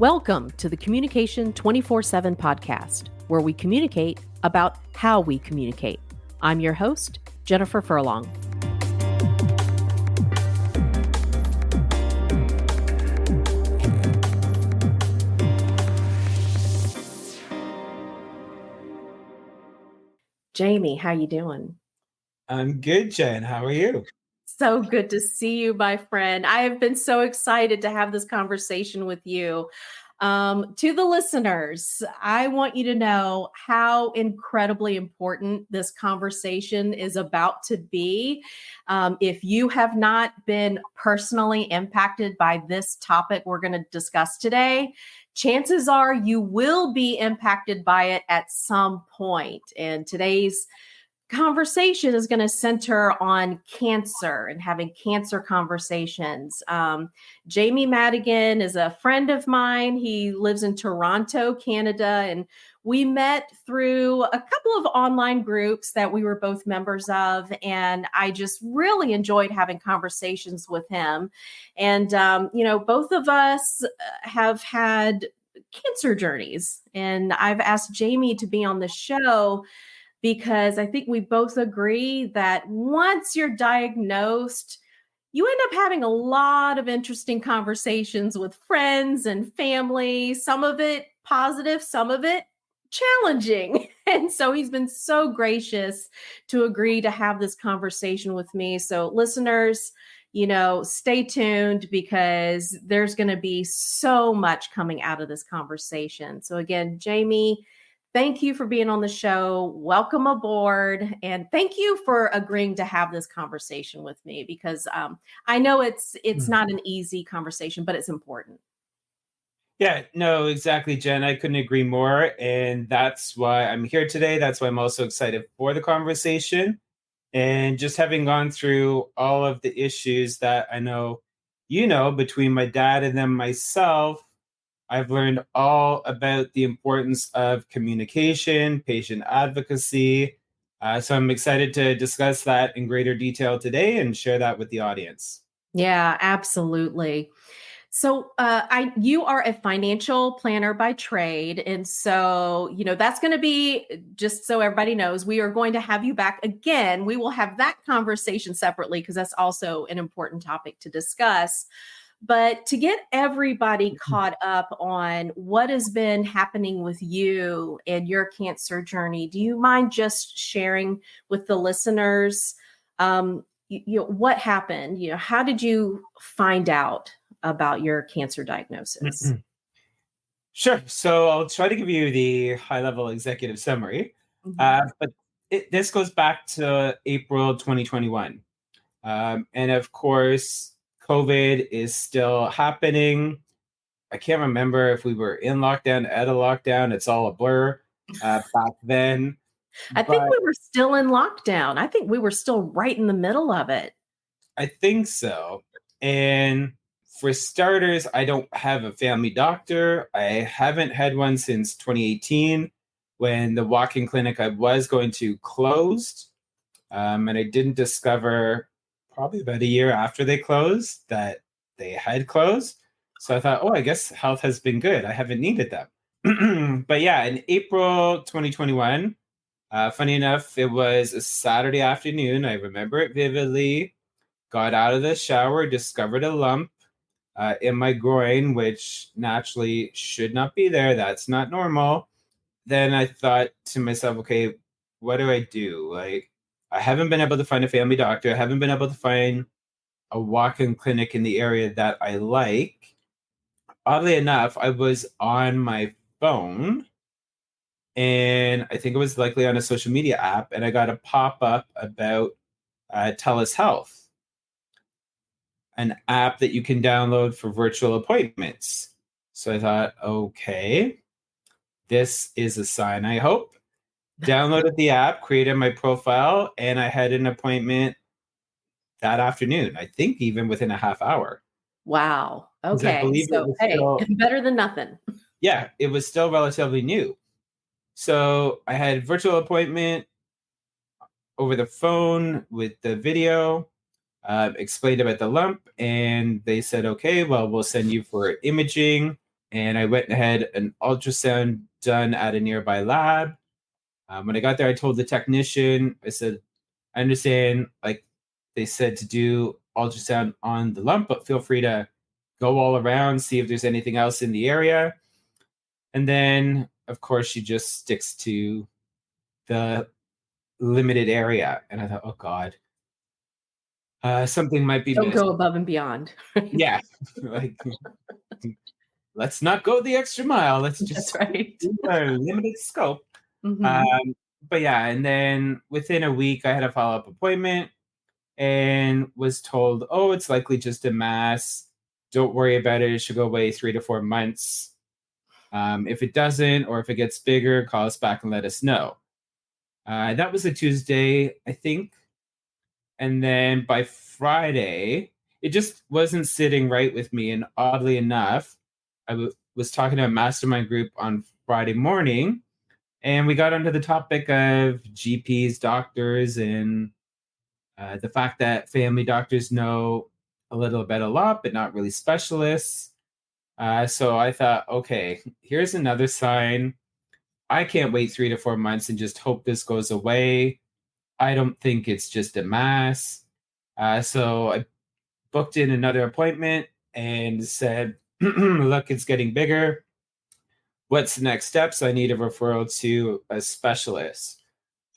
Welcome to the Communication 24/7 podcast, where we communicate about how we communicate. I'm your host, Jennifer Furlong. Jamie, how you doing? I'm good, Jen. How are you? So good to see you, my friend. I have been so excited to have this conversation with you. To the listeners, I want you to know how incredibly important this conversation is about to be. If you have not been personally impacted by this topic we're going to discuss today, chances are you will be impacted by it at some point. And today's conversation is going to center on cancer and having cancer conversations. Jamie Madigan is a friend of mine. He lives in Toronto, Canada, and we met through a couple of online groups that we were both members of. And I just really enjoyed having conversations with him. And, both of us have had cancer journeys. And I've asked Jamie to be on the show because I think we both agree that once you're diagnosed, you end up having a lot of interesting conversations with friends and family, some of it positive, some of it challenging. And so he's been so gracious to agree to have this conversation with me. So listeners, stay tuned because there's going to be so much coming out of this conversation. So again, Jamie, thank you for being on the show. Welcome aboard. And thank you for agreeing to have this conversation with me because I know it's not an easy conversation, but it's important. Yeah, no, exactly, Jen. I couldn't agree more. And that's why I'm here today. That's why I'm also excited for the conversation. And just having gone through all of the issues that I know, between my dad and then myself, I've learned all about the importance of communication, patient advocacy. So I'm excited to discuss that in greater detail today and share that with the audience. Yeah, absolutely. So you are a financial planner by trade. And so, that's going to be, just so everybody knows, we are going to have you back again. We will have that conversation separately because that's also an important topic to discuss. But to get everybody caught up on what has been happening with you and your cancer journey, do you mind just sharing with the listeners what happened? How did you find out about your cancer diagnosis? Sure. So I'll try to give you the high-level executive summary. But this goes back to April 2021. And of course, COVID is still happening. I can't remember if we were in lockdown, out of lockdown. It's all a blur back then. I think we were still in lockdown. I think we were still right in the middle of it. I think so. And for starters, I don't have a family doctor. I haven't had one since 2018 when the walk-in clinic I was going to closed. And I didn't discover probably about a year after they closed that they had closed. So I thought, I guess health has been good. I haven't needed them. But yeah, in April 2021, funny enough, it was a Saturday afternoon. I remember it vividly. Got out of the shower, discovered a lump in my groin, which naturally should not be there. That's not normal. Then I thought to myself, okay, what do I do? Like, I haven't been able to find a family doctor. I haven't been able to find a walk-in clinic in the area that I like. Oddly enough, I was on my phone, and I think it was likely on a social media app, and I got a pop-up about TELUS Health, an app that you can download for virtual appointments. So I thought, okay, this is a sign, I hope. Downloaded the app, created my profile, and I had an appointment that afternoon, I think even within a half hour. Wow. Okay. I believe So, still, better than nothing. Yeah, it was still relatively new. So I had virtual appointment over the phone with the video, explained about the lump, and they said, okay, well, we'll send you for imaging. and I went and had an ultrasound done at a nearby lab. When I got there, I told the technician, I said, I understand, like they said to do ultrasound on the lump, but feel free to go all around, see if there's anything else in the area. And then, of course, she just sticks to the limited area. And I thought, oh God, something might be Don't missed. go above and beyond. Yeah, like let's not go the extra mile. Let's just That's right. do our limited scope. Mhm. But yeah, and then within a week, I had a follow-up appointment and was told, oh, it's likely just a mass. Don't worry about it. It should go away 3 to 4 months. If it doesn't, or if it gets bigger, call us back and let us know. That was a Tuesday, I think. And then by Friday, it just wasn't sitting right with me. And oddly enough, I was talking to a mastermind group on Friday morning, and we got onto the topic of GPs, doctors, and the fact that family doctors know a little about a lot, but not really specialists. So I thought, okay, here's another sign. I can't wait 3 to 4 months and just hope this goes away. I don't think it's just a mass. So I booked in another appointment and said, look, it's getting bigger. What's the next steps? I need a referral to a specialist.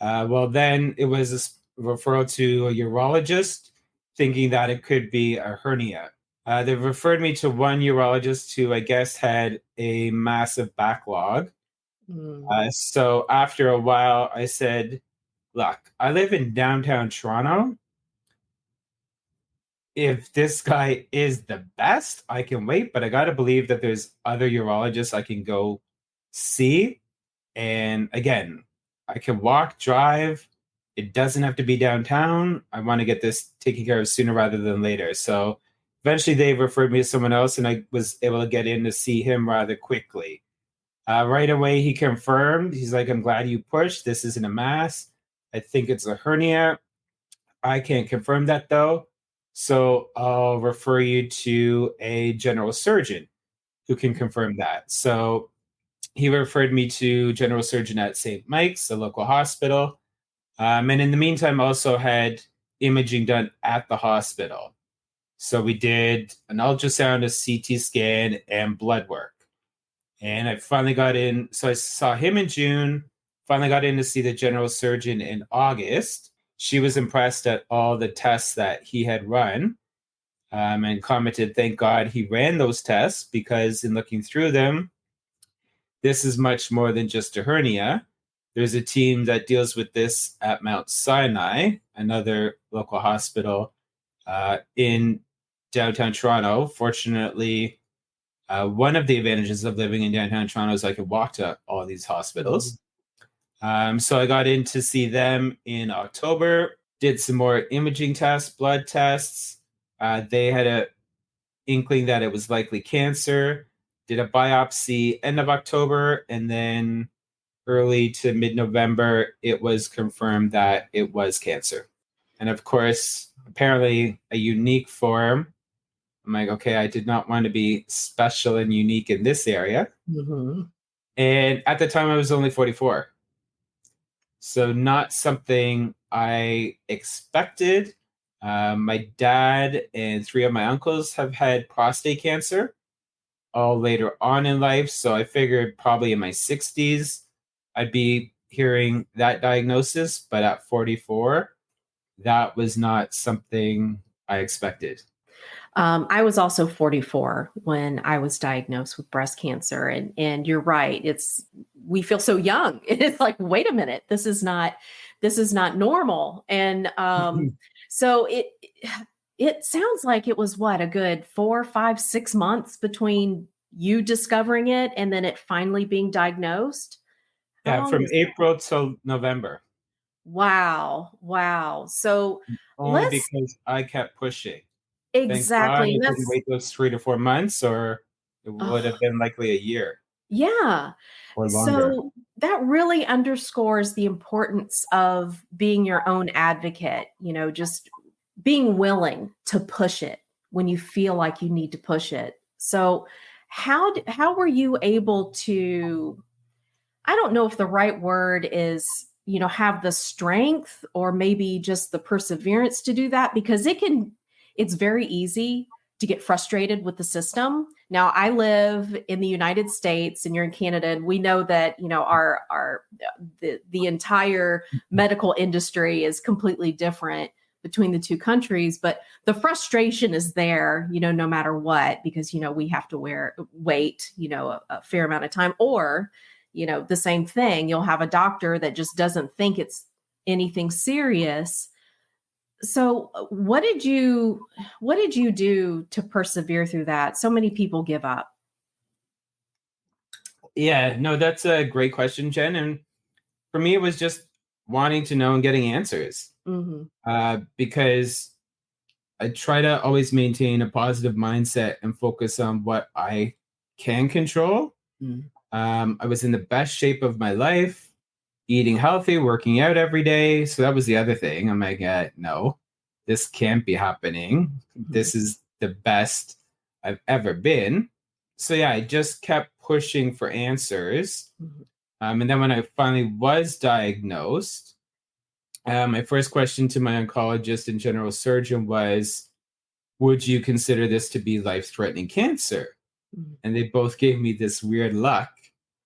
Well, then it was a referral to a urologist, thinking that it could be a hernia. They referred me to one urologist who I guess had a massive backlog. So after a while, I said, look, I live in downtown Toronto. If this guy is the best, I can wait, but I got to believe that there's other urologists I can go see. And again, I can walk, drive. It doesn't have to be downtown. I want to get this taken care of sooner rather than later. So eventually they referred me to someone else, and I was able to get in to see him rather quickly. Right away, he confirmed. He's like, I'm glad you pushed. This isn't a mass. I think it's a hernia. I can't confirm that though. So I'll refer you to a general surgeon who can confirm that. So he referred me to general surgeon at St. Mike's, a local hospital. And in the meantime, also had imaging done at the hospital. So we did an ultrasound, a CT scan, and blood work. And I finally got in. So I saw him in June, finally got in to see the general surgeon in August. She was impressed at all the tests that he had run, and commented, thank God he ran those tests, because in looking through them, this is much more than just a hernia. There's a team that deals with this at Mount Sinai, another local hospital in downtown Toronto. Fortunately, one of the advantages of living in downtown Toronto is I could walk to all these hospitals. So I got in to see them in October, did some more imaging tests, blood tests. They had a inkling that it was likely cancer, did a biopsy end of October, and then early to mid-November, it was confirmed that it was cancer. And of course, apparently a unique form. I'm like, okay, I did not want to be special and unique in this area. And at the time, I was only 44. So not something I expected. My dad and 3 of my uncles have had prostate cancer all later on in life. So I figured probably in my 60s, I'd be hearing that diagnosis. But at 44, that was not something I expected. I was also 44 when I was diagnosed with breast cancer. And you're right. We feel so young. It's like, wait a minute, this is not normal. And so it sounds like it was what, a good 4, 5, 6 months between you discovering it and then it finally being diagnosed. How long From is April till November. Wow. So Only let's because I kept pushing. Thank God I exactly. didn't wait those 3 to 4 months, or it would have been likely a year Yeah. or longer. So that really underscores the importance of being your own advocate, just being willing to push it when you feel like you need to push it. So How were you able to, I don't know if the right word is, have the strength or maybe just the perseverance to do that, because it's very easy to get frustrated with the system. Now, I live in the United States and you're in Canada, and we know that, the entire medical industry is completely different between the two countries, but the frustration is there, no matter what, because, we have to wait, a fair amount of time, or the same thing. You'll have a doctor that just doesn't think it's anything serious. So what did you do to persevere through that? So many people give up. Yeah, no, that's a great question, Jen. And for me, it was just wanting to know and getting answers. Because I try to always maintain a positive mindset and focus on what I can control. I was in the best shape of my life, eating healthy, working out every day. So that was the other thing. I'm like, no, this can't be happening. This is the best I've ever been. So yeah, I just kept pushing for answers. And then when I finally was diagnosed, my first question to my oncologist and general surgeon was, would you consider this to be life-threatening cancer? And they both gave me this weird look.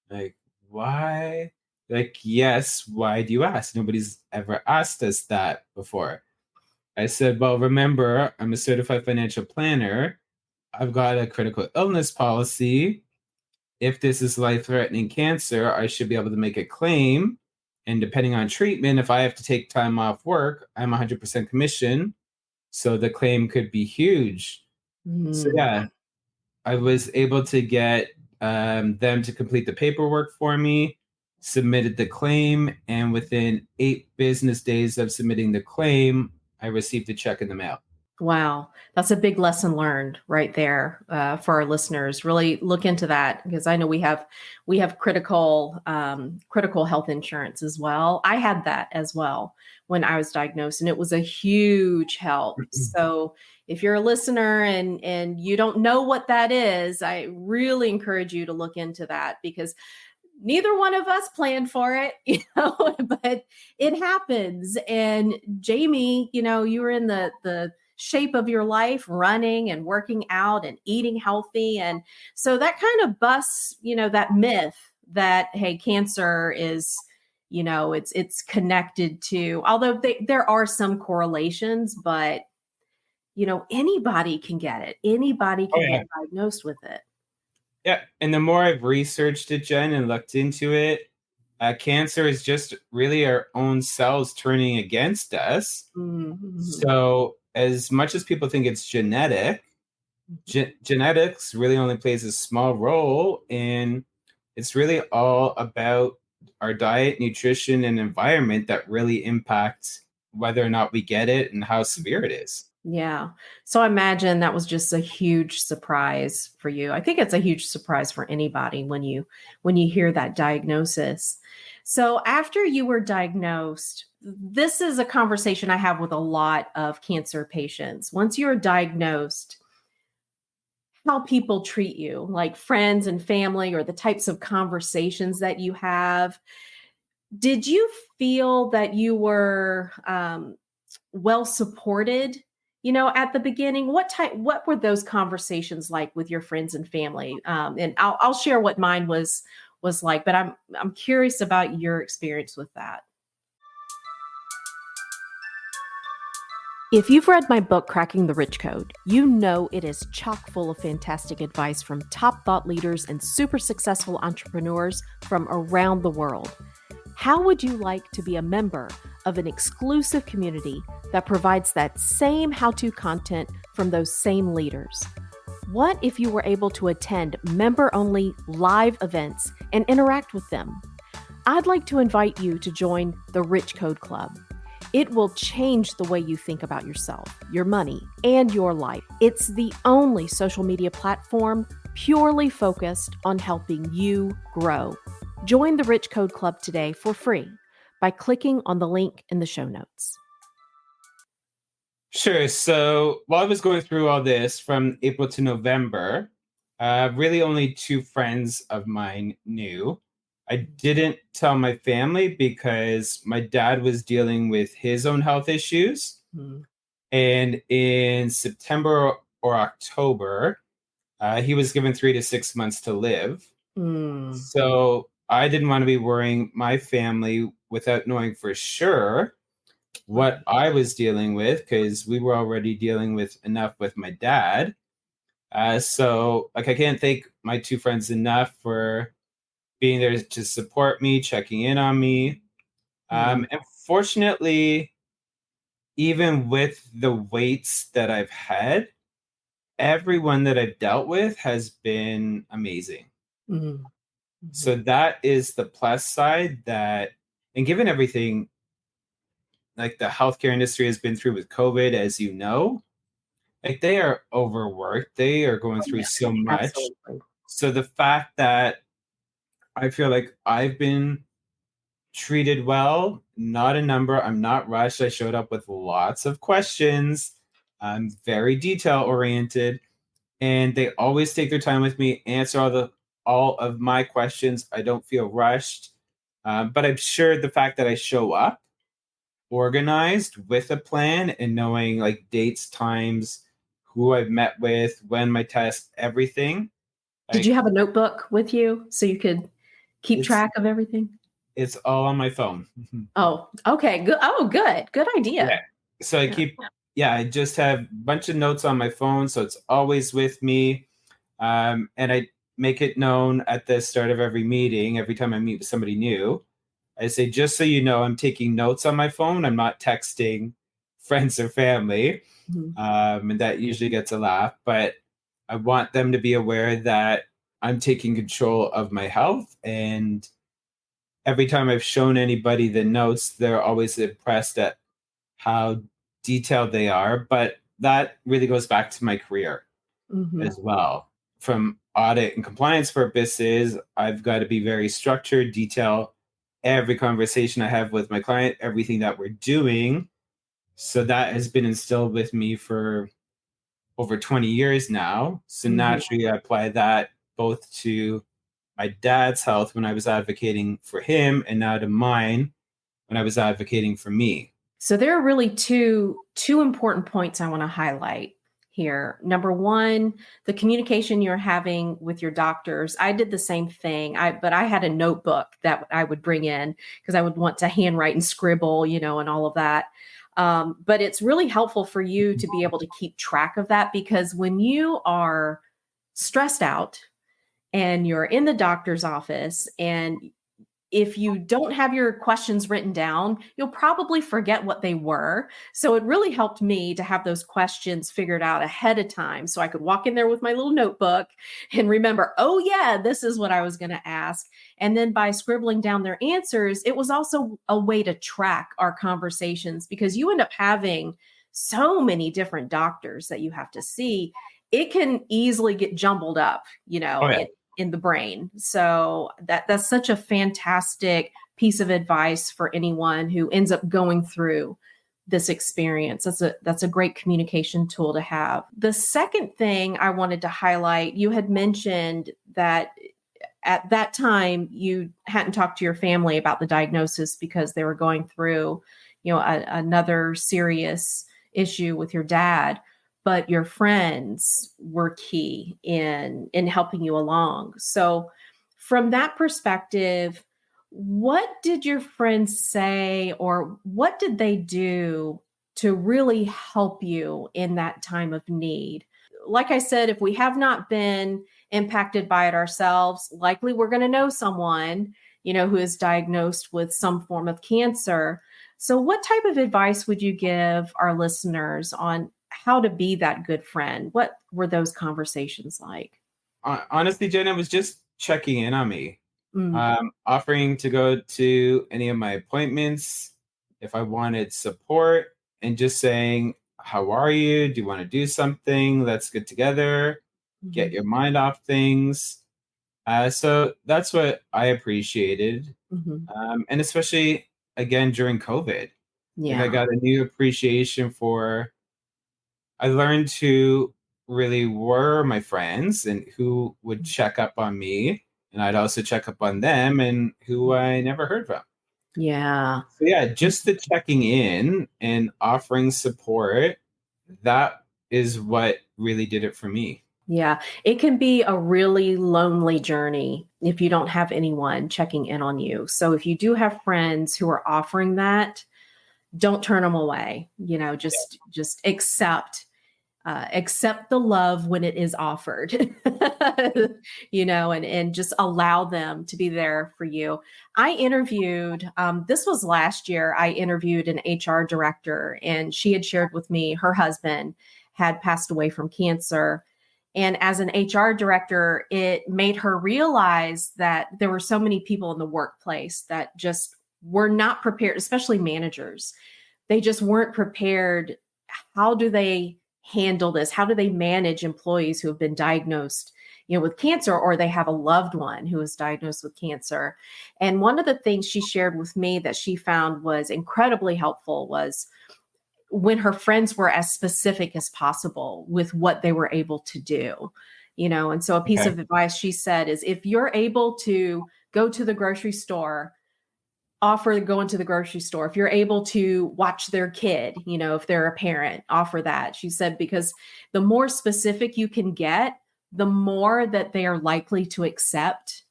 Like, why? Like, yes, why do you ask? Nobody's ever asked us that before. I said, well, remember, I'm a certified financial planner. I've got a critical illness policy. If this is life-threatening cancer, I should be able to make a claim. And depending on treatment, if I have to take time off work, I'm 100% commission. So the claim could be huge. So yeah, I was able to get them to complete the paperwork for me, submitted the claim, and within 8 business days of submitting the claim, I received a check in the mail. Wow, that's a big lesson learned right there for our listeners. Really look into that, because I know we have critical health insurance as well. I had that as well when I was diagnosed, and it was a huge help. So if you're a listener and you don't know what that is, I really encourage you to look into that, because neither one of us planned for it, but it happens. And Jamie, you were in the shape of your life, running and working out and eating healthy. And so that kind of busts, that myth that, hey, cancer is, it's connected to, although there are some correlations, but, anybody can get it. Anybody can get diagnosed with it. Yeah. And the more I've researched it, Jen, and looked into it, cancer is just really our own cells turning against us. So as much as people think it's genetic, genetics really only plays a small role, and it's really all about our diet, nutrition, and environment that really impacts whether or not we get it and how severe it is. Yeah. So I imagine that was just a huge surprise for you. I think it's a huge surprise for anybody when you hear that diagnosis. So after you were diagnosed, this is a conversation I have with a lot of cancer patients. Once you're diagnosed, how people treat you, like friends and family, or the types of conversations that you have. Did you feel that you were well supported, at the beginning? What were those conversations like with your friends and family? And I'll share what mine was like, but I'm curious about your experience with that. If you've read my book, Cracking the Rich Code, you know it is chock full of fantastic advice from top thought leaders and super successful entrepreneurs from around the world. How would you like to be a member of an exclusive community that provides that same how-to content from those same leaders? What if you were able to attend member-only live events and interact with them? I'd like to invite you to join the Rich Code Club. It will change the way you think about yourself, your money, and your life. It's the only social media platform purely focused on helping you grow. Join the Rich Code Club today for free by clicking on the link in the show notes. Sure. So while I was going through all this from April to November, Really, only two friends of mine knew. I didn't tell my family because my dad was dealing with his own health issues. Mm. And in September or October, he was given 3 to 6 months to live. Mm. So I didn't want to be worrying my family without knowing for sure what Right. I was dealing with, because we were already dealing with enough with my dad. So, like, I can't thank my two friends enough for being there to support me, checking in on me. Mm. And fortunately, even with the weights that I've had, everyone that I've dealt with has been amazing. Mm. So Mhm. that is the plus side, that, and given everything like the healthcare industry has been through with COVID, as you know, like they are overworked, they are going Oh, through yeah, so much. absolutely. So the fact that I feel like I've been treated well, not a number, I'm not rushed. I showed up with lots of questions. I'm very detail oriented, and they always take their time with me, answer all of my questions. I don't feel rushed. But I'm sure the fact that I show up organized with a plan and knowing like dates, times, who I've met with, when my test, everything. Did you Like have a notebook with you so you could keep it's track of everything? it's all on my phone. Oh, okay. Good. Oh, good. Good Yeah. idea. So Yeah. I just have a bunch of notes on my phone, so it's always with me. And I make it known at the start of every meeting, every time I meet with somebody new. I say, just so you know, I'm taking notes on my phone. I'm not texting friends or family. Mhm. And that usually gets a laugh. But I want them to be aware that I'm taking control of my health. And every time I've shown anybody the notes, they're always impressed at how detailed they are. But that really goes back to my career Mhm. as well. From audit and compliance purposes, I've got to be very structured, detail every conversation I have with my client, everything that we're doing. So that has been instilled with me for over 20 years now. So Mhm. naturally, I apply that both to my dad's health when I was advocating for him, and now to mine when I was advocating for me. So there are really two important points I want to highlight here. Number one, the communication you're having with your doctors. I did the same thing. But I had a notebook that I would bring in because I would want to handwrite and scribble, and all of that. But it's really helpful for you to be able to keep track of that, because when you are stressed out and you're in the doctor's office, and if you don't have your questions written down, you'll probably forget what they were. So it really helped me to have those questions figured out ahead of time so I could walk in there with my little notebook and remember, oh, yeah, this is what I was going to ask. And then by scribbling down their answers, it was also a way to track our conversations, because you end up having so many different doctors that you have to see. It can easily get jumbled up, Oh, yeah. in the brain. So that's such a fantastic piece of advice for anyone who ends up going through this experience. That's a great communication tool to have. The second thing I wanted to highlight, you had mentioned that at that time you hadn't talked to your family about the diagnosis because they were going through, another serious issue with your dad, but your friends were key in helping you along. So from that perspective, what did your friends say, or what did they do to really help you in that time of need? Like I said, if we have not been impacted by it ourselves, likely we're going to know someone, who is diagnosed with some form of cancer. So what type of advice would you give our listeners on how to be that good friend? What were those conversations like? Honestly, Jenna was just checking in on me, Mm. offering to go to any of my appointments if I wanted support, and just saying, how are you? Do you want to do something? Let's get together, get Mhm. your mind off things. So that's what I appreciated. Mhm. And especially again during COVID, like I Yeah. got a new appreciation for, I learned to really were my friends and who would check up on me, and I'd also check up on them, and who I never heard from. Yeah. So yeah, just the checking in and offering support, that is what really did it for me. Yeah. It can be a really lonely journey if you don't have anyone checking in on you. So if you do have friends who are offering that, don't turn them away. Just accept the love when it is offered, and just allow them to be there for you. I interviewed, this was last year, I interviewed an HR director, and she had shared with me her husband had passed away from cancer. And as an HR director, it made her realize that there were so many people in the workplace that just were not prepared, especially managers. They just weren't prepared. How do they handle this? How do they manage employees who have been diagnosed, with cancer, or they have a loved one who is diagnosed with cancer? And one of the things she shared with me that she found was incredibly helpful was when her friends were as specific as possible with what they were able to do. And so a piece Okay. of advice she said is, if you're able to go to the grocery store, offer to go into the grocery store. If you're able to watch their kid, if they're a parent, offer that. She said, because the more specific you can get, the more that they are likely to accept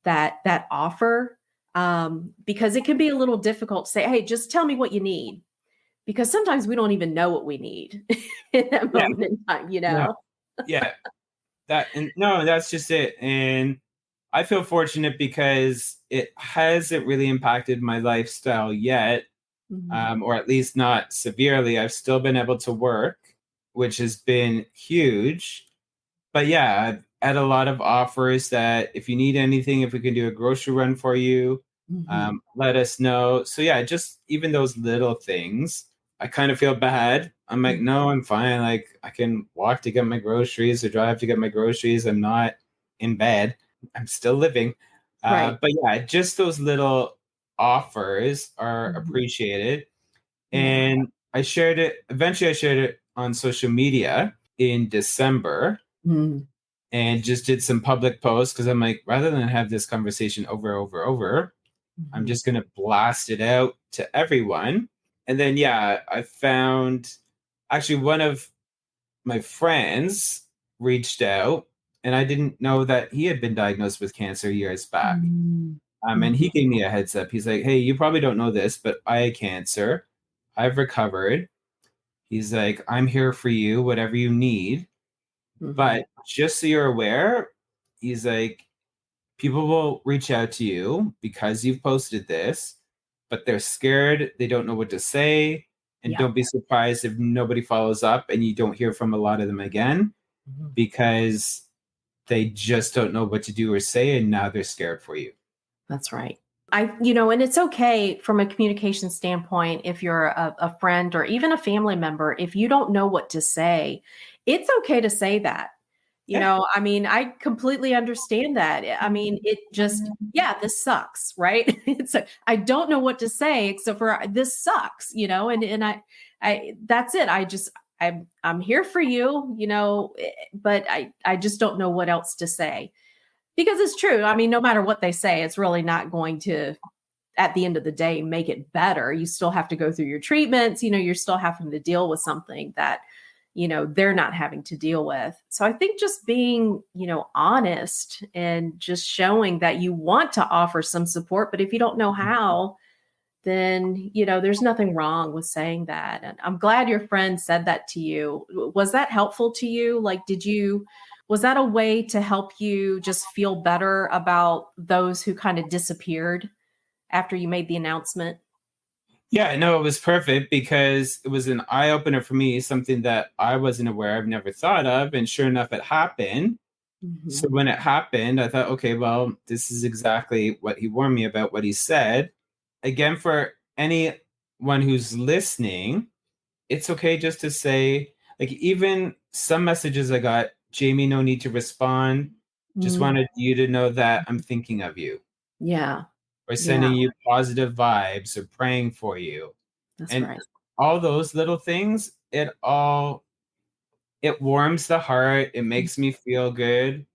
that offer. Because it can be a little difficult to say, hey, just tell me what you need. Because sometimes we don't even know what we need in that Yeah. moment in time, No. Yeah. That's just it. And I feel fortunate because it hasn't really impacted my lifestyle yet, Mhm. or at least not severely. I've still been able to work, which has been huge. But yeah, I've had a lot of offers that if you need anything, if we can do a grocery run for you, Mhm. let us know. So yeah, just even those little things, I kind of feel bad. I'm like, Mhm. no, I'm fine. Like I can walk to get my groceries or drive to get my groceries. I'm not in bed. I'm still living. Right. But yeah, just those little offers are Mhm. appreciated. Yeah. And eventually I shared it on social media in December Mhm. and just did some public posts because I'm like, rather than have this conversation over, I'm Mhm. just going to blast it out to everyone. And then, yeah, I found actually one of my friends reached out, and I didn't know that he had been diagnosed with cancer years back. Mhm. And he Mhm. gave me a heads up. He's like, hey, you probably don't know this, but I had cancer. I've recovered. He's like, I'm here for you, whatever you need. Mhm. But just so you're aware, he's like, people will reach out to you because you've posted this, but they're scared. They don't know what to say. And Yeah. don't be surprised if nobody follows up and you don't hear from a lot of them again Mhm. because they just don't know what to do or say. And now they're scared for you. That's right. And it's okay from a communication standpoint, if you're a friend or even a family member, if you don't know what to say, it's okay to say that. Yeah. I completely understand that. It just, yeah, this sucks, right? I don't know what to say except for this sucks, that's it. I'm here for you, but I just don't know what else to say. Because it's true. No matter what they say, it's really not going to, at the end of the day, make it better. You still have to go through your treatments. You're still having to deal with something that, they're not having to deal with. So I think just being, honest and just showing that you want to offer some support, but if you don't know how, then, there's nothing wrong with saying that. And I'm glad your friend said that to you. Was that helpful to you? Was that a way to help you just feel better about those who kind of disappeared after you made the announcement? Yeah, no, it was perfect because it was an eye opener for me, something that I wasn't aware of, never thought of. And sure enough, it happened. So Mhm. when it happened, I thought, okay, well, this is exactly what he warned me about, what he said. Again, for anyone who's listening, it's okay just to say, like, even some messages I got, Jamie, no need to respond. Just Mm. wanted you to know that I'm thinking of you Yeah. or Yeah. sending you positive vibes or praying for you. That's And right. all those little things, it warms the heart. It makes me feel good.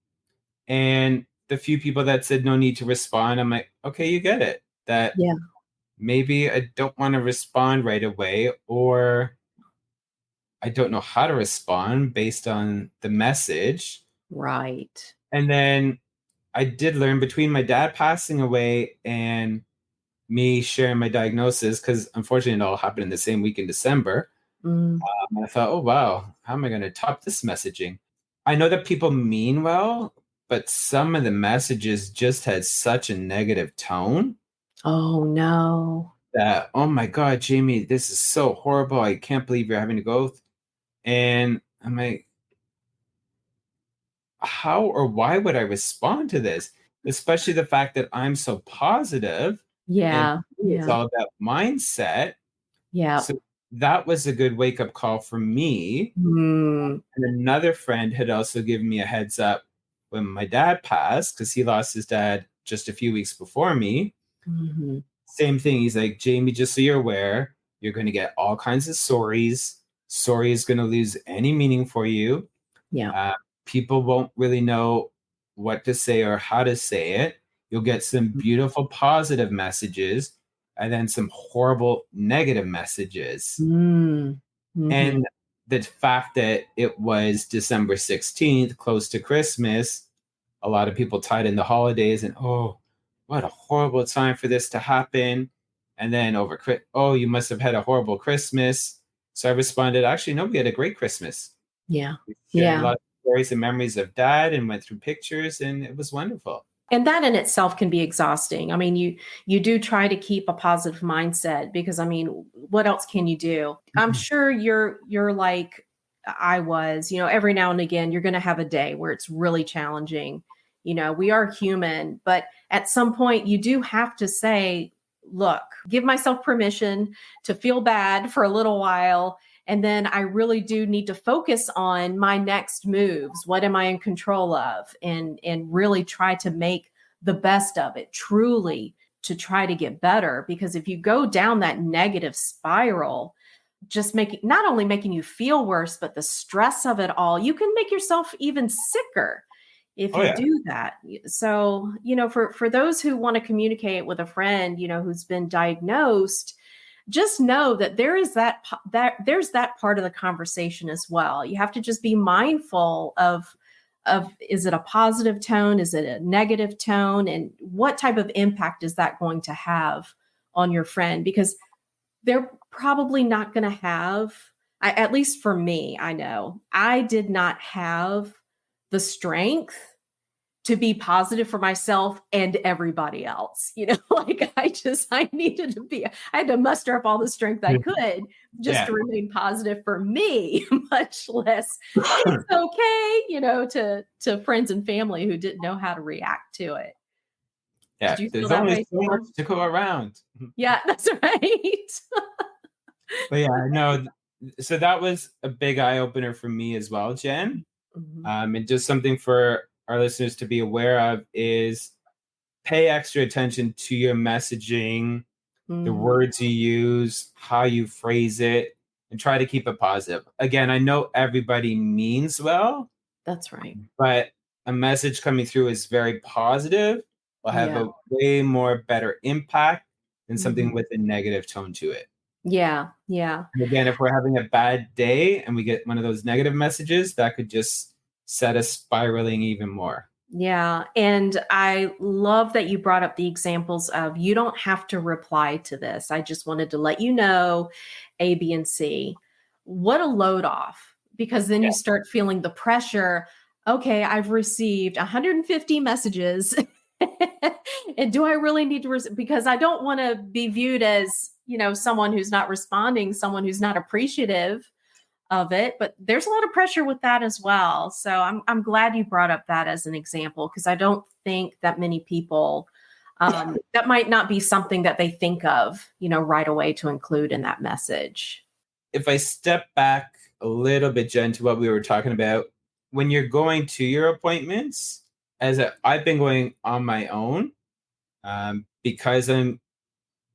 And the few people that said no need to respond, I'm like, okay, you get it. That Yeah. maybe I don't want to respond right away, or I don't know how to respond based on the message. Right. And then I did learn between my dad passing away and me sharing my diagnosis, because unfortunately it all happened in the same week in December. Mm. I thought, oh, wow, how am I going to top this messaging? I know that people mean well, but some of the messages just had such a negative tone Oh no. that, oh my God, Jamie, this is so horrible. I can't believe you're having to go. And I'm like, how or why would I respond to this? Especially the fact that I'm so positive, and Yeah. it's Yeah. all about mindset. Yeah. So that was a good wake up call for me. Mm. And another friend had also given me a heads up when my dad passed, because he lost his dad just a few weeks before me. Hmm. Same thing. He's like, Jamie, just so you're aware, you're going to get all kinds of sorries. Sorry is going to lose any meaning for you. Yeah. Uh, People won't really know what to say or how to say it. You'll get some beautiful positive messages and then some horrible negative messages. Mm. Hmm. And the fact that it was December 16th, close to Christmas, a lot of people tied in the holidays and, oh, what a horrible time for this to happen. And then oh, you must have had a horrible Christmas. So I responded, actually, no, we had a great Christmas. Yeah. We shared a Yeah. lot of stories and memories of dad and went through pictures, and it was wonderful. And that in itself can be exhausting. I mean, you do try to keep a positive mindset because I mean, what else can you do? I'm sure you're like I was, every now and again you're going to have a day where it's really challenging. We are human, but at some point you do have to say, look, give myself permission to feel bad for a little while. And then I really do need to focus on my next moves. What am I in control of? And really try to make the best of it, truly to try to get better. Because if you go down that negative spiral, just not only making you feel worse, but the stress of it all, you can make yourself even sicker if Oh you yeah. do that. So, for those who want to communicate with a friend, who's been diagnosed, just know that there's that part of the conversation as well. You have to just be mindful of is it a positive tone, is it a negative tone, and what type of impact is that going to have on your friend? Because they're probably not going to have, at least for me, I know I did not have the strength to be positive for myself and everybody else. Like I needed to I had to muster up all the strength I could just Yeah. to remain positive for me, much less it's okay, to friends and family who didn't know how to react to it. Yeah. Did you feel There's that only way, so much Tom? to go around. Yeah, that's right. But yeah, no. So that was a big eye opener for me as well, Jen. Mhm. And just something for our listeners to be aware of is pay extra attention to your messaging, the Mhm. words you use, how you phrase it, and try to keep it positive. Again, I know everybody means well, That's right. but a message coming through is very positive will have Yeah. a way more better impact than something Mhm. with a negative tone to it. Yeah. Yeah. And again, if we're having a bad day and we get one of those negative messages, that could just set us spiraling even more. Yeah. And I love that you brought up the examples of you don't have to reply to this. I just wanted to let you know A, B, and C. What a load off, because then you start feeling the pressure. Okay, I've received 150 messages. And do I really need to? Because I don't want to be viewed as, someone who's not responding, someone who's not appreciative of it, but there's a lot of pressure with that as well. So I'm glad you brought up that as an example, because I don't think that many people that might not be something that they think of, right away to include in that message. If I step back a little bit, Jen, to what we were talking about, when you're going to your appointments, I've been going on my own, because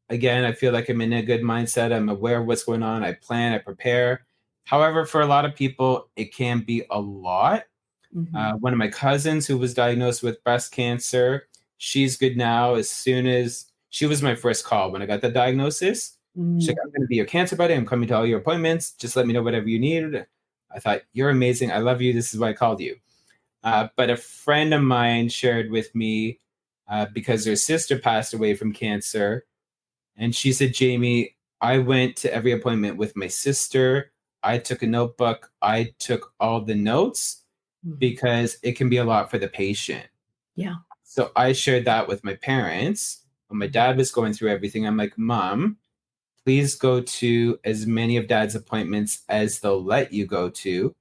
again, I feel like I'm in a good mindset. I'm aware of what's going on. I plan, I prepare. However, for a lot of people, it can be a lot. One of my cousins who was diagnosed with breast cancer, she's good now. As soon as she was my first call when I got the diagnosis, she's like, I'm going to be your cancer buddy. I'm coming to all your appointments. Just let me know whatever you need. I thought, you're amazing. I love you. This is why I called you. But a friend of mine shared with me because her sister passed away from cancer. And she said, Jamie, I went to every appointment with my sister. I took a notebook. I took all the notes because it can be a lot for the patient. Yeah. So I shared that with my parents. When my dad was going through everything, I'm like, Mom, please go to as many of Dad's appointments as they'll let you go to.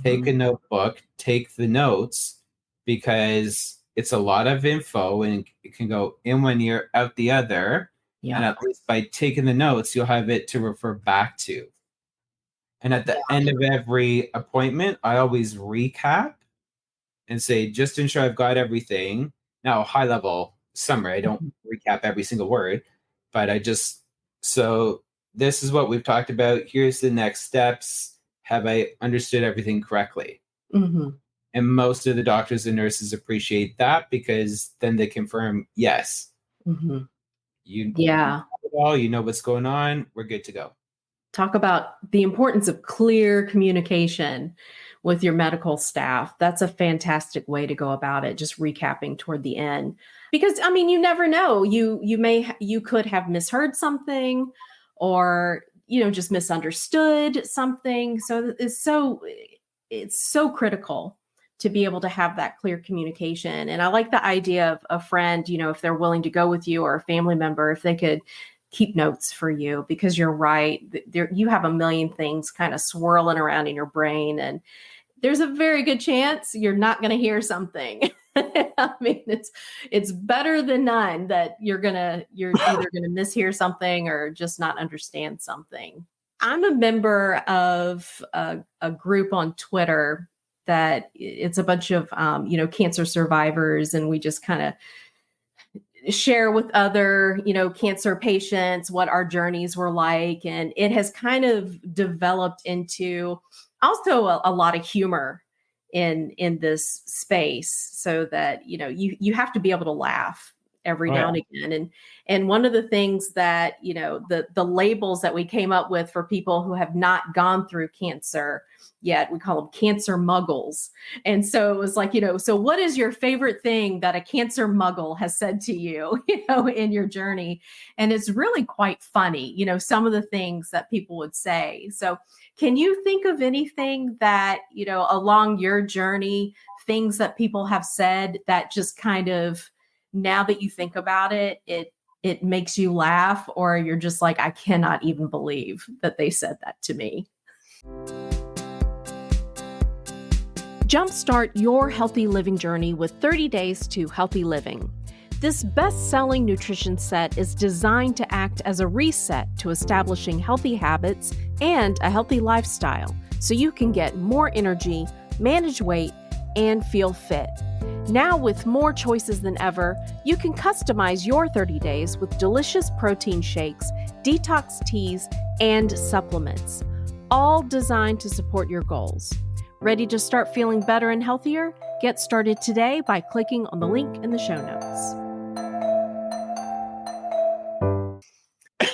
Take a notebook, take the notes, because it's a lot of info and it can go in one ear, out the other. Yeah. And at least by taking the notes, you'll have it to refer back to. And at the end of every appointment, I always recap and say, just to ensure I've got everything. Now, high level summary, I don't recap every single word, but so this is what we've talked about. Here's the next steps. Have I understood everything correctly? And most of the doctors and nurses appreciate that, because then they confirm, yes, you know it all, you know what's going on, we're good to go. Talk about the importance of clear communication with your medical staff. That's a fantastic way to go about it, just recapping toward the end. Because, I mean, you never know. You could have misheard something, or, just misunderstood something. So it's so critical to be able to have that clear communication. And I like the idea of a friend, if they're willing to go with you, or a family member, if they could keep notes for you, because you're right. You have a million things kind of swirling around in your brain, and there's a very good chance you're not going to hear something. I mean, it's better than none that you're either going to mishear something or just not understand something. I'm a member of a group on Twitter that it's a bunch of, cancer survivors. And we just kind of share with other, cancer patients what our journeys were like. And it has kind of developed into also a lot of humor in this space, so that, you have to be able to laugh every now and again. And one of the things that, the labels that we came up with for people who have not gone through cancer yet, we call them cancer muggles. And so it was like, so what is your favorite thing that a cancer muggle has said to you, in your journey? And it's really quite funny, some of the things that people would say. So can you think of anything that, along your journey, things that people have said that just kind of, now that you think about it, it makes you laugh, or you're just like, I cannot even believe that they said that to me? Jumpstart your healthy living journey with 30 Days to Healthy Living. This best-selling nutrition set is designed to act as a reset to establishing healthy habits and a healthy lifestyle, so you can get more energy, manage weight, and feel fit. Now, with more choices than ever, you can customize your 30 days with delicious protein shakes, detox teas, and supplements, all designed to support your goals. Ready to start feeling better and healthier? Get started today by clicking on the link in the show notes.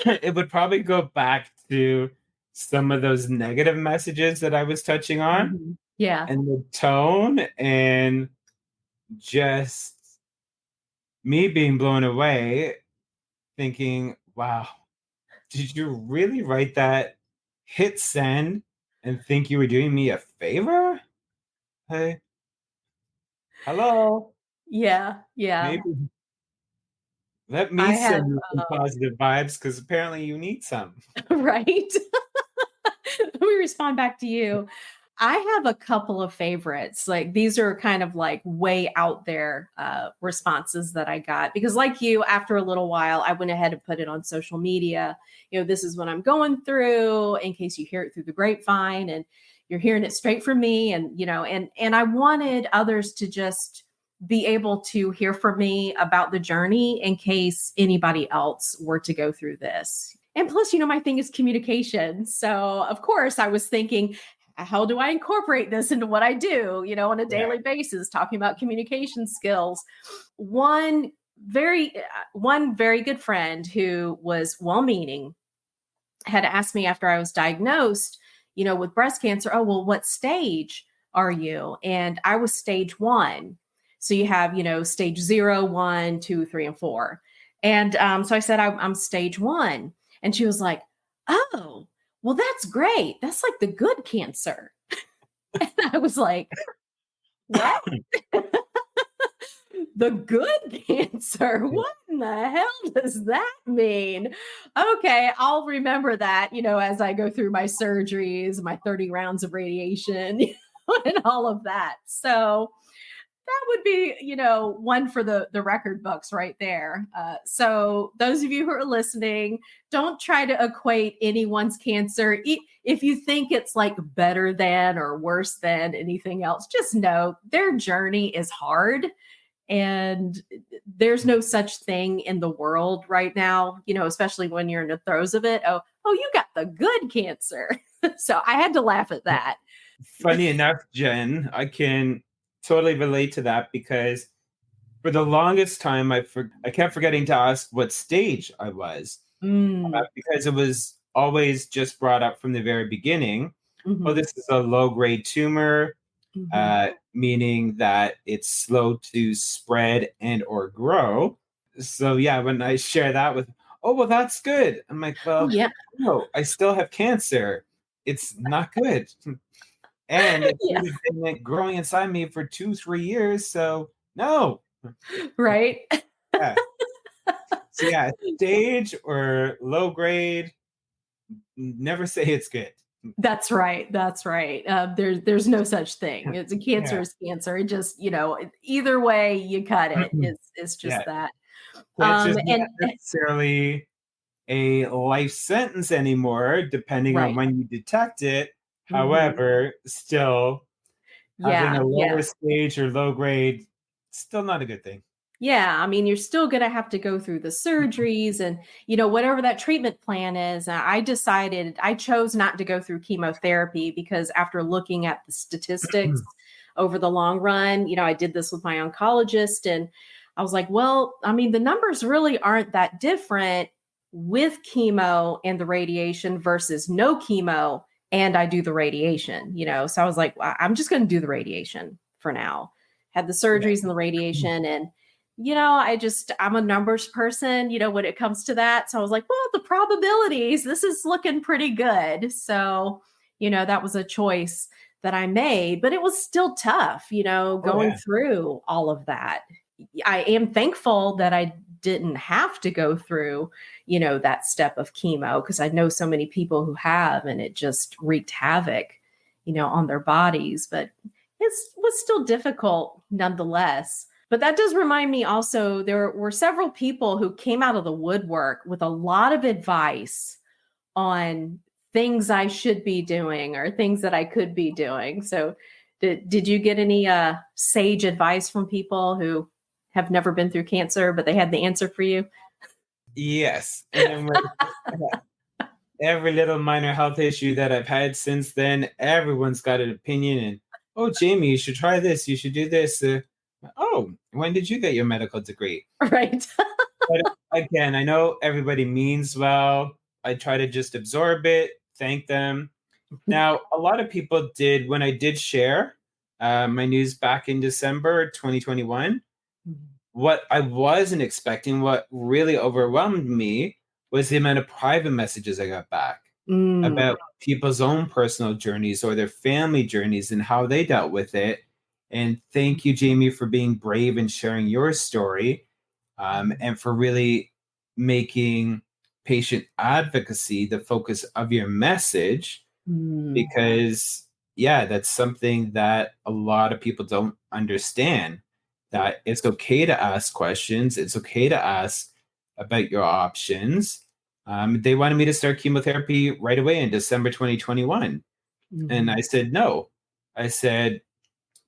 It would probably go back to some of those negative messages that I was touching on. Yeah. And the tone, and just me being blown away, thinking, wow, did you really write that? Hit send and think you were doing me a favor? Hey, hello. Yeah. Maybe let me send you some positive vibes, because apparently you need some. Right. Let me respond back to you. I have a couple of favorites. Like, these are kind of like way out there responses that I got, because like you, after a little while, I went ahead and put it on social media. This is what I'm going through, in case you hear it through the grapevine and you're hearing it straight from me. And, and I wanted others to just be able to hear from me about the journey in case anybody else were to go through this. And plus, my thing is communication. So of course I was thinking, how do I incorporate this into what I do, on a Yeah. daily basis, talking about communication skills. One very good friend who was well-meaning had asked me after I was diagnosed, with breast cancer, oh, well, what stage are you? And I was stage 1. So you have, stage 0, 1, 2, 3, and 4. And so I said, I'm stage 1. And she was like, oh, well, that's great. That's like the good cancer. And I was like, what? The good cancer? What in the hell does that mean? Okay, I'll remember that, as I go through my surgeries, my 30 rounds of radiation, and all of that. So that would be, one for the record books right there. So those of you who are listening, don't try to equate anyone's cancer. If you think it's like better than or worse than anything else, just know their journey is hard. And there's no such thing in the world right now, especially when you're in the throes of it. Oh, you got the good cancer. So I had to laugh at that. Funny enough, Jen, I can totally relate to that because for the longest time, I kept forgetting to ask what stage I was because it was always just brought up from the very beginning. Mm-hmm. Oh, this is a low-grade tumor, meaning that it's slow to spread and or grow. So yeah, when I share that with, oh, well, that's good. I'm like, well, no, I still have cancer. It's not good. And it's really been like growing inside me for 2-3 years. So no. Right. Yeah. So yeah, stage or low grade, never say it's good. That's right. That's right. There's no such thing. It's a cancer is cancer. It just, either way you cut it, it's just that. It's just not necessarily a life sentence anymore, depending on when you detect it. However, still having a lower stage or low grade, still not a good thing. Yeah, I mean, you're still going to have to go through the surgeries and, whatever that treatment plan is. I chose not to go through chemotherapy because after looking at the statistics over the long run, I did this with my oncologist and I was like, well, I mean, the numbers really aren't that different with chemo and the radiation versus no chemo and I do the radiation, So I was like, well, I'm just going to do the radiation for now. Had the surgeries and the radiation and I'm a numbers person, when it comes to that. So I was like, well, the probabilities, this is looking pretty good. So, that was a choice that I made, but it was still tough, going through all of that. I am thankful that I didn't have to go through, that step of chemo because I know so many people who have, and it just wreaked havoc, on their bodies, but it was still difficult nonetheless. But that does remind me also, there were several people who came out of the woodwork with a lot of advice on things I should be doing or things that I could be doing. So did you get any sage advice from people who have never been through cancer, but they had the answer for you? Yes. And every little minor health issue that I've had since then, everyone's got an opinion. And, oh, Jamie, you should try this. You should do this. Oh, when did you get your medical degree? Right. But again, I know everybody means well. I try to just absorb it, thank them. Now, a lot of people did, when I did share my news back in December 2021, what I wasn't expecting, what really overwhelmed me was the amount of private messages I got back about people's own personal journeys or their family journeys and how they dealt with it. And thank you, Jamie, for being brave and sharing your story and for really making patient advocacy the focus of your message. Because, that's something that a lot of people don't understand, that it's okay to ask questions. It's okay to ask about your options. They wanted me to start chemotherapy right away in December 2021. And I said, no. I said,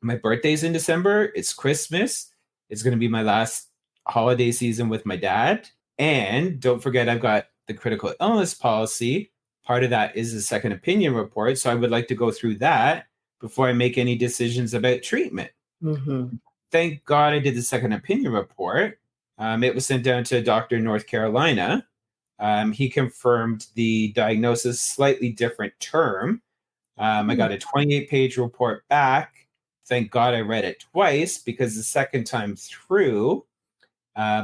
my birthday's in December. It's Christmas. It's going to be my last holiday season with my dad. And don't forget, I've got the critical illness policy. Part of that is the second opinion report. So I would like to go through that before I make any decisions about treatment. Mm-hmm. Thank God I did the second opinion report. It was sent down to a doctor in North Carolina. He confirmed the diagnosis, slightly different term. I got a 28-page report back. Thank God I read it twice, because the second time through,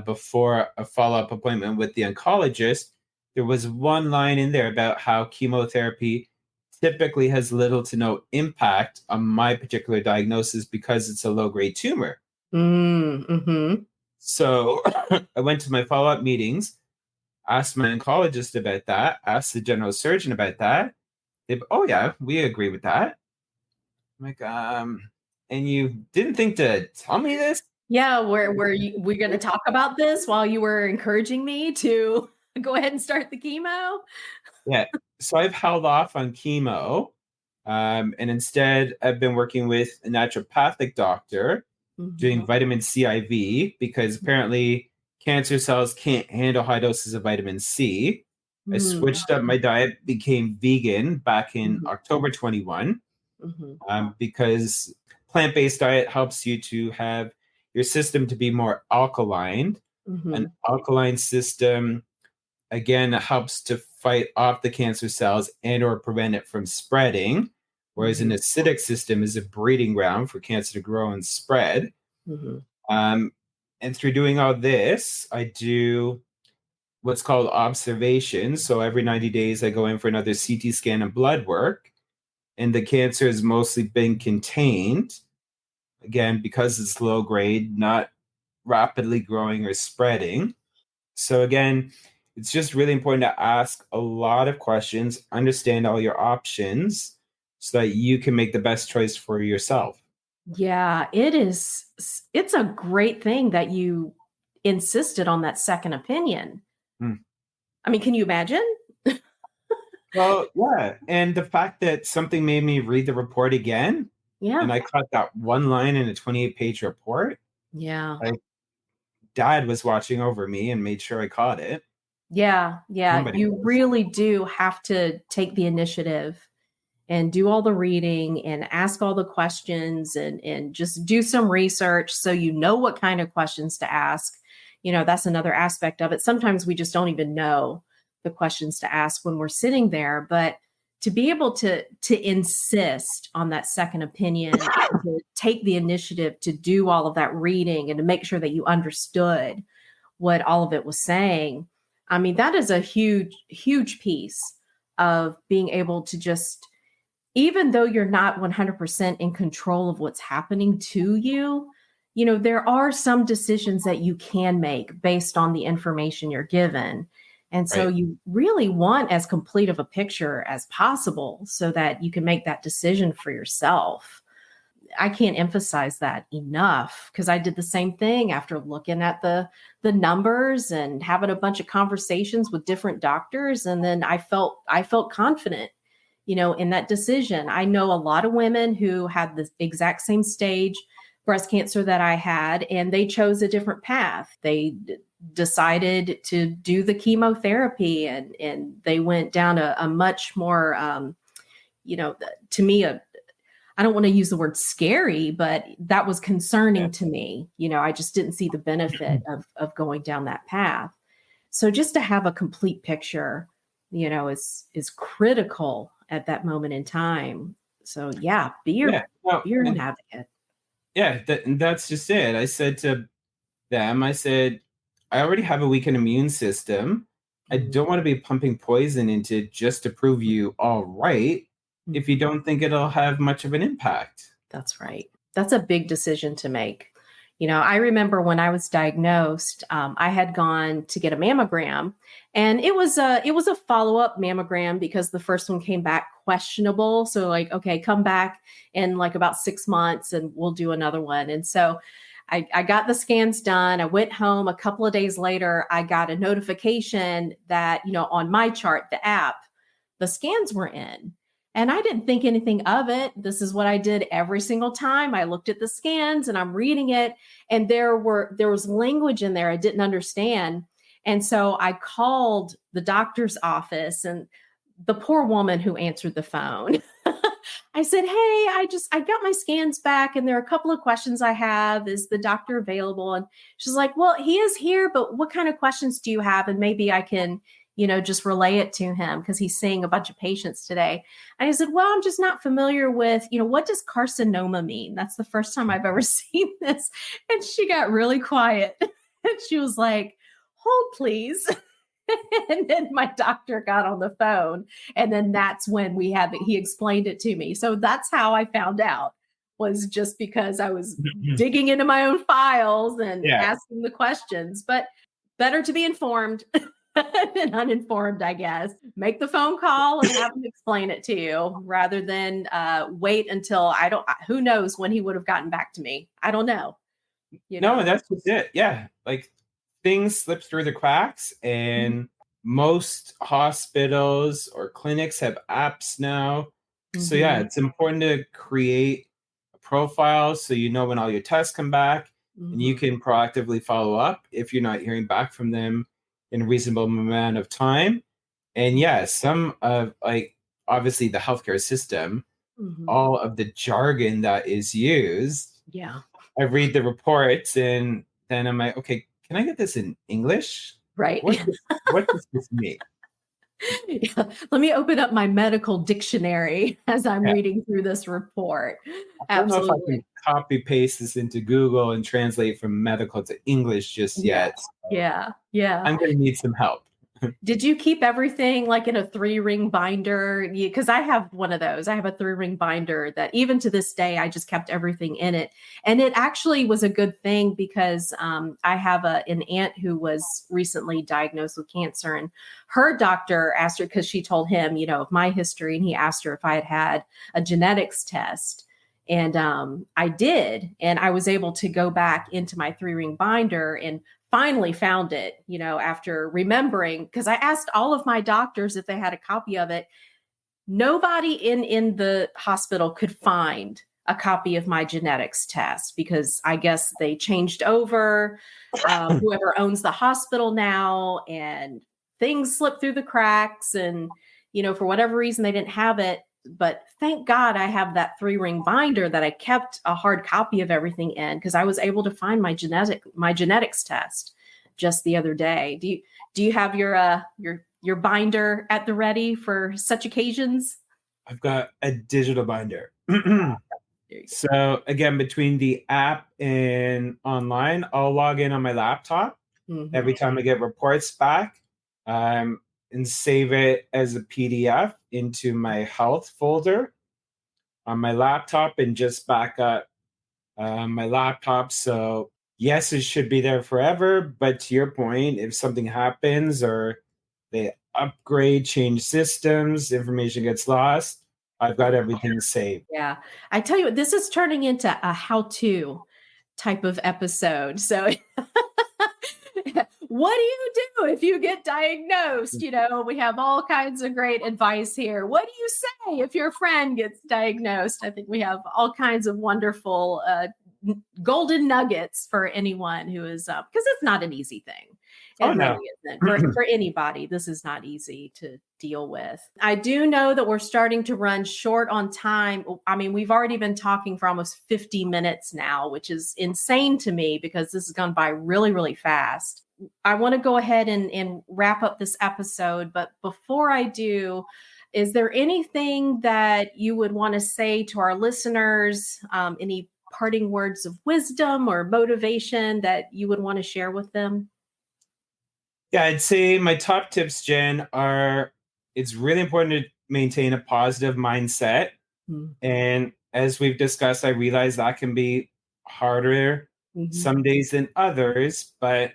before a follow-up appointment with the oncologist, there was one line in there about how chemotherapy typically has little to no impact on my particular diagnosis because it's a low-grade tumor. Mm-hmm. So I went to my follow-up meetings, asked my oncologist about that, asked the general surgeon about that. Oh yeah, we agree with that. I'm like, and you didn't think to tell me this? Yeah, we're going to talk about this while you were encouraging me to go ahead and start the chemo? Yeah. So I've held off on chemo. And instead, I've been working with a naturopathic doctor doing vitamin C IV, because apparently cancer cells can't handle high doses of vitamin C. I switched up my diet, became vegan back in October 21, because plant-based diet helps you to have your system to be more alkaline. An alkaline system, again, helps to fight off the cancer cells and or prevent it from spreading, whereas an acidic system is a breeding ground for cancer to grow and spread. And through doing all this, I do what's called observation. So every 90 days, I go in for another CT scan and blood work, and the cancer has mostly been contained, again, because it's low grade, not rapidly growing or spreading. So again, it's just really important to ask a lot of questions, understand all your options, so that you can make the best choice for yourself. Yeah, it is. It's a great thing that you insisted on that second opinion. I mean, can you imagine? Well, yeah. And the fact that something made me read the report again, Yeah. and I caught that one line in a 28-page report, Yeah. like, Dad was watching over me and made sure I caught it. Yeah. Somebody You was. really do have to take the initiative and do all the reading and ask all the questions and just do some research so you know what kind of questions to ask. That's another aspect of it. Sometimes we just don't even know the questions to ask when we're sitting there, but to be able to insist on that second opinion, to take the initiative to do all of that reading and to make sure that you understood what all of it was saying. I mean, that is a huge, huge piece of being able to just, even though you're not 100% in control of what's happening to you, there are some decisions that you can make based on the information you're given. And so Right. you really want as complete of a picture as possible so that you can make that decision for yourself. I can't emphasize that enough, because I did the same thing after looking at the numbers and having a bunch of conversations with different doctors. And then I felt confident, in that decision. I know a lot of women who had the exact same stage breast cancer that I had, and they chose a different path. They decided to do the chemotherapy, and they went down a much more, to me, I don't want to use the word scary, but that was concerning to me. I just didn't see the benefit of going down that path. So just to have a complete picture, is critical at that moment in time. So yeah, be your an advocate. Yeah, that's just it. I said to them, I already have a weakened immune system. I don't want to be pumping poison into just to prove you all right if you don't think it'll have much of an impact. That's right. That's a big decision to make. I remember when I was diagnosed, I had gone to get a mammogram, and it was a follow-up mammogram because the first one came back questionable. So like, okay, come back in like about 6 months and we'll do another one. And so I got the scans done. I went home. A couple of days later, I got a notification that, on my chart, the app, the scans were in. And I didn't think anything of it. This is what I did every single time. I looked at the scans and I'm reading it. And there was language in there I didn't understand. And so I called the doctor's office, and the poor woman who answered the phone, I said, "Hey, I got my scans back, and there are a couple of questions I have. Is the doctor available?" And she's like, "Well, he is here, but what kind of questions do you have? And maybe I can, just relay it to him because he's seeing a bunch of patients today." And I said, "Well, I'm just not familiar with, what does carcinoma mean? That's the first time I've ever seen this." And she got really quiet. And she was like, "Hold, please." And then my doctor got on the phone. And then that's when he explained it to me. So that's how I found out, was just because I was digging into my own files and asking the questions. But better to be informed than uninformed, I guess. Make the phone call and have him explain it to you rather than wait until who knows when he would have gotten back to me. I don't know. No, that's just it. Yeah. Like, things slip through the cracks, and most hospitals or clinics have apps now. So yeah, it's important to create a profile so you know when all your tests come back, and you can proactively follow up if you're not hearing back from them in a reasonable amount of time. And yeah, some of, like, obviously the healthcare system, all of the jargon that is used. Yeah. I read the reports and then I'm like, okay, can I get this in English? Right. What does this mean? Yeah. Let me open up my medical dictionary as I'm reading through this report. I don't know if I can copy paste this into Google and translate from medical to English just yet. Yeah. I'm going to need some help. Did you keep everything like in a 3-ring binder? Because I have one of those. I have a 3-ring binder that even to this day, I just kept everything in it. And it actually was a good thing because I have an aunt who was recently diagnosed with cancer, and her doctor asked her, because she told him, of my history, and he asked her if I had a genetics test. And I did. And I was able to go back into my 3-ring binder and finally found it, after remembering, because I asked all of my doctors if they had a copy of it. Nobody in the hospital could find a copy of my genetics test because I guess they changed over, whoever owns the hospital now, and things slipped through the cracks, and, for whatever reason, they didn't have it. But thank God I have that 3-ring binder that I kept a hard copy of everything in, because I was able to find my genetics test just the other day. Do you have your binder at the ready for such occasions? I've got a digital binder. So again, between the app and online, I'll log in on my laptop every time I get reports back. And save it as a PDF into my health folder on my laptop and just back up my laptop. So yes, it should be there forever. But to your point, if something happens or they upgrade, change systems, information gets lost, I've got everything saved. Yeah. I tell you what, this is turning into a how-to type of episode. So what do you do if you get diagnosed? We have all kinds of great advice here. What do you say if your friend gets diagnosed? I think we have all kinds of wonderful golden nuggets for anyone who is, because it's not an easy thing. It really isn't. For anybody, this is not easy to deal with. I do know that we're starting to run short on time. I mean, we've already been talking for almost 50 minutes now, which is insane to me because this has gone by really, really fast. I want to go ahead and wrap up this episode. But before I do, is there anything that you would want to say to our listeners? Any parting words of wisdom or motivation that you would want to share with them? Yeah, I'd say my top tips, Jen, are it's really important to maintain a positive mindset. And as we've discussed, I realize that can be harder some days than others, but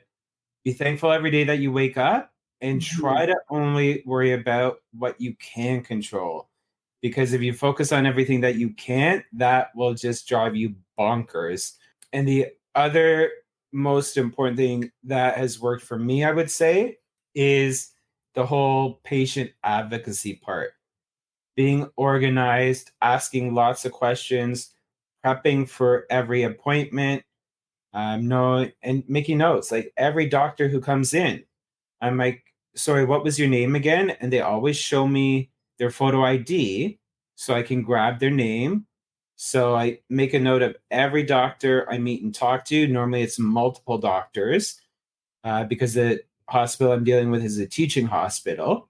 be thankful every day that you wake up and try to only worry about what you can control. Because if you focus on everything that you can't, that will just drive you bonkers. And the other most important thing that has worked for me, I would say, is the whole patient advocacy part. Being organized, asking lots of questions, prepping for every appointment, and making notes. Like every doctor who comes in, I'm like, sorry, what was your name again? And they always show me their photo ID so I can grab their name. So I make a note of every doctor I meet and talk to. Normally it's multiple doctors because the hospital I'm dealing with is a teaching hospital.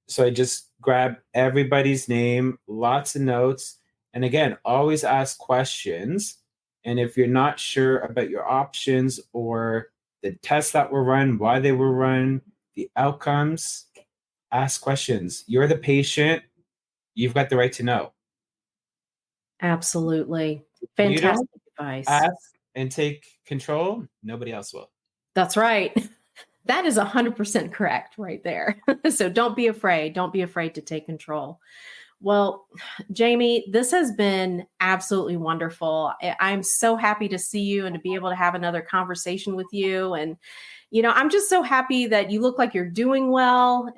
So I just grab everybody's name, lots of notes. And again, always ask questions. And if you're not sure about your options or the tests that were run, why they were run, the outcomes, ask questions. You're the patient. You've got the right to know. Absolutely. If you don't Fantastic advice. ask and take control, nobody else will. That's right. That is 100% correct right there. So don't be afraid. Don't be afraid to take control. Well, Jamie, this has been absolutely wonderful. I'm so happy to see you and to be able to have another conversation with you. And, I'm just so happy that you look like you're doing well.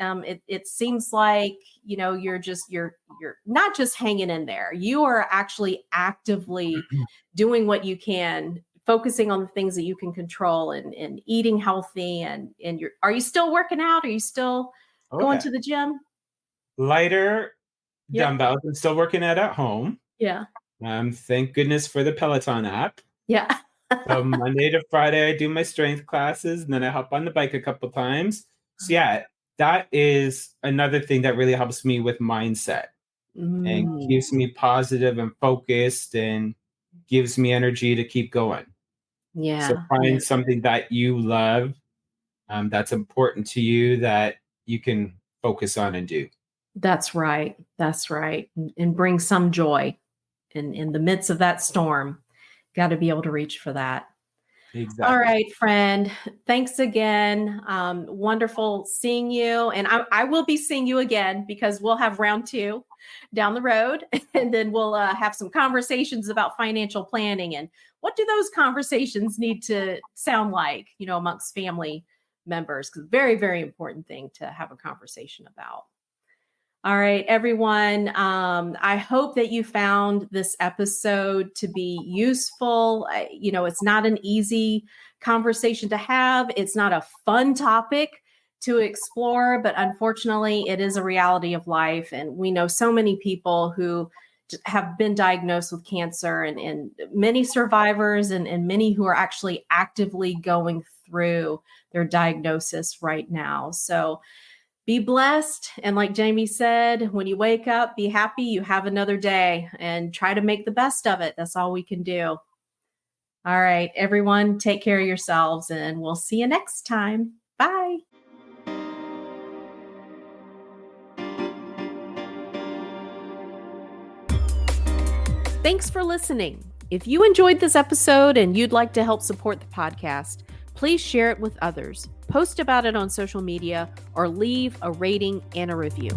It seems like, you're not just hanging in there. You are actually actively doing what you can, focusing on the things that you can control and eating healthy. And are you still working out? Are you still going to the gym? Lighter dumbbells. I'm still working out at home. Yeah. Thank goodness for the Peloton app. Yeah. So Monday to Friday, I do my strength classes, and then I hop on the bike a couple times. So yeah, that is another thing that really helps me with mindset and keeps me positive and focused and gives me energy to keep going. Yeah. So find something that you love, that's important to you, that you can focus on and do. That's right. That's right. And bring some joy in the midst of that storm. Got to be able to reach for that. Exactly. All right, friend. Thanks again. Wonderful seeing you. And I will be seeing you again because we'll have round 2 down the road. And then we'll have some conversations about financial planning and what do those conversations need to sound like, amongst family members. Because very, very important thing to have a conversation about. All right, everyone. I hope that you found this episode to be useful. It's not an easy conversation to have. It's not a fun topic to explore, but unfortunately, it is a reality of life. And we know so many people who have been diagnosed with cancer and many survivors and many who are actually actively going through their diagnosis right now. So be blessed. And like Jamie said, when you wake up, be happy you have another day and try to make the best of it. That's all we can do. All right, everyone, take care of yourselves and we'll see you next time. Bye. Thanks for listening. If you enjoyed this episode and you'd like to help support the podcast, please share it with others, post about it on social media, or leave a rating and a review.